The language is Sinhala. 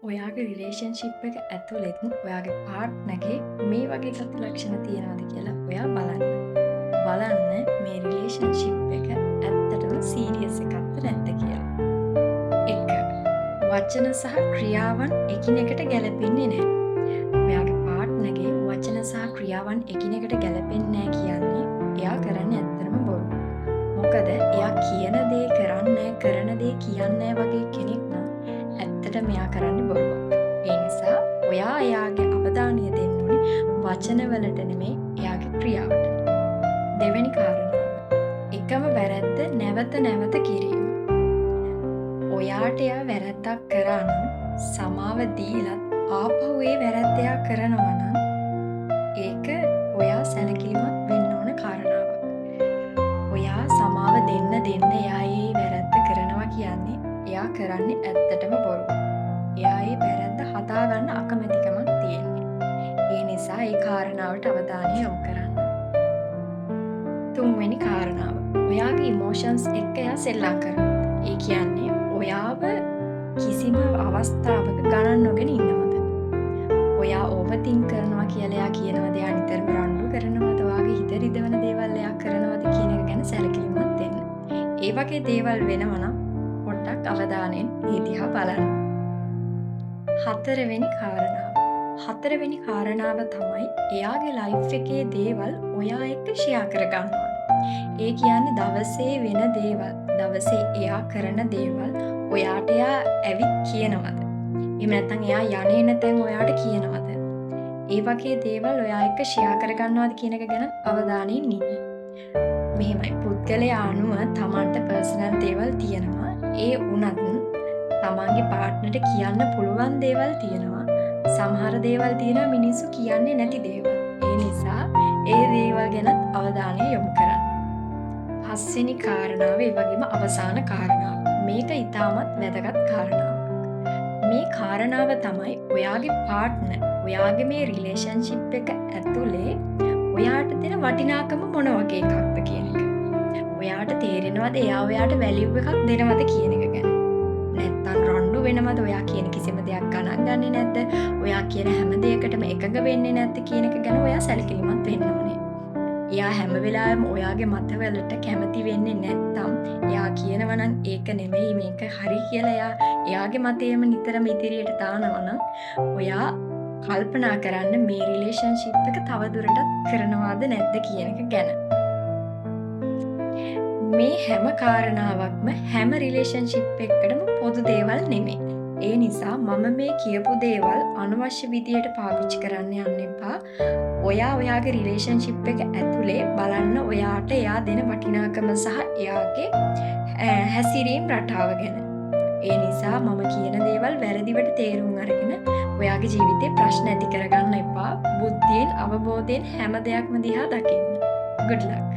ඔයාගේ රිලේෂන්ශිප් එක ඇතුළෙත් ඔයාගේ පාර්ට්නර්ගේ මේ වගේ ගති ලක්ෂණ තියෙනවද කියලා ඔයා බලන්න. බලන්න මේ රිලේෂන්ශිප් එක ඇත්තටම සීරියස් එකක්ද නැද්ද කියලා. 1. වචන සහ ක්‍රියාවන් එකිනෙකට ගැලපෙන්නේ නැහැ. ඔයාගේ පාර්ට්නර්ගේ වචන සහ ක්‍රියාවන් එකිනෙකට ගැලපෙන්නේ නැහැ කියන්නේ එයා කරන්නේ ඇත්තටම බොරු. මොකද එයා කියන දේ කරන්නේ කරන දේ කියන්නේ වගේ කෙනෙක් නම් ඇත්තටම එයා කරන්නේ බොරුවක්. ඒ නිසා ඔයා එයාගේ අවධානය දෙන්න ඕනේ වචනවලට නෙමෙයි එයාගේ ක්‍රියාවට. දෙවෙනි කාරණාව. එකම වැරද්ද නැවත නැවත කිරීම. ඔයාට එයා වැරද්දක් කරා නම් සමාව දීලත් ආපහු ඒ වැරද්ද එයා කරනවා නම් ඒක ඔයා සැලකිලිමත් වෙන්න ඕන කාරණාවක්. ඔයා සමාව දෙන්න එයා ඒ වැරද්ද කරනවා කියන්නේ එයා කරන්නේ ඇත්තටම බොරුවක්. එයා ඒ වැරද්ද හදාගන්න අකමැතිකමක් තියෙන්නේ. ඒ නිසා ඒ කාරණාවට අවධානය යොමු කරන්න. තුන්වෙනි කාරණාව. ඔයාගේ ඉමෝෂන්ස් එක්ක එයා සෙල්ලම් කරනවා. ඒ කියන්නේ ඔයාව කිසිම අවස්ථාවක ගණන් නොගෙන ඉන්නවද? ඔයා ඕවර්තින්ක් කරනවා කියලා එයා කියනවද? එයා නිතරම රණ්ඩු කරනවද? ඔයාගේ හිත රිදවන දේවල් එයා කරනවද කියන එක ගැන සැලකිලිමත් වෙන්න. ඒ වගේ දේවල් වෙනවා නම් පොඩ්ඩක් අවධානයෙන් ඒ දිහා බලන්න. හතරවෙනි කාරණාව තමයි එයාගේ ලයිෆ් එකේ දේවල් ඔයා එක්ක ෂෙයා කරගන්න ඕනේ. ඒ කියන්නේ දවසේ වෙන දේවල්, දවසේ එයා කරන දේවල් ඔයාට එයා ඇවිත් කියනවද? එහෙම නැත්නම් එයා යන්නේ නැතෙන් ඔයාට කියනවද? ඒ වගේ දේවල් ඔයා එක්ක ෂෙයා කරගන්නවද කියන එක ගැන අවධානයෙන් ඉන්න. මෙහෙමයි පුද්ගලයා අනුව තමන්ට පර්සනල් දේවල් තියෙනවා. ඒ වුණත් තමන්ගේ පාර්ට්නර්ට කියන්න පුළුවන් දේවල් තියෙනවා. සමහර දේවල් තියෙනවා මිනිස්සු කියන්නේ නැති දේවල්. ඒ නිසා ඒ දේවල් ගැන අවධානය යොමු කරන්න. 5 වෙනි කාරණාව ඒ වගේම අවසාන කාරණාව. මේක ඉතාමත් වැදගත් කාරණාවක්. මේ කාරණාව තමයි ඔයාගේ පාර්ට්නර් ඔයාගේ මේ රිලේෂන්ශිප් එක ඇතුලේ ඔයාට දෙන වටිනාකම මොන වගේ එකක්ද කියන එක. ඔයාට තේරෙනවද එයා ඔයාට වැලියු එකක් දෙනවද කියන එක ගැන? නැත්තම් රණ්ඩු වෙනවද ඔයා කියන කිසිම දෙයක් ගණන් ගන්නේ නැද්ද? ඔයා කියන හැම දෙයකටම එකඟ වෙන්නේ නැද්ද කියන එක ගැන ඔයා සැලකිලිමත් වෙන්න ඕනේ. එයා හැම වෙලාවෙම ඔයාගේ මතවලට කැමති වෙන්නේ නැත්තම් එයා කියනවා නම් ඒක නෙමෙයි මේක හරි කියලා එයාගේ මතයම නිතරම ඉදිරියට දානවා නම් ඔයා කල්පනා කරන්න මේ රිලේෂන්ශිප් එක තවදුරටත් කරනවාද නැද්ද කියන එක ගැන. මේ හැම කාරණාවක්ම හැම රිලේෂන්ශිප් එකකටම පොදු දේවල් නෙමෙයි. ඒ නිසා මම මේ කියපු දේවල් අනවශ්‍ය විදියට පාවිච්චි කරන්න යන්න එපා. ඔයාගේ රිලේෂන්ශිප් එක ඇතුලේ බලන්න ඔයාට එයා දෙන වටිනාකම සහ එයාගේ හැසිරීම් රටාව ගැන. ඒ නිසා මම කියන දේවල් වැරදිවට තේරුම් අරගෙන ඔයාගේ ජීවිතේ ප්‍රශ්න ඇති කරගන්න එපා. බුද්ධියෙන් අවබෝධයෙන් හැම දෙයක්ම දිහා දකින්න. Good luck.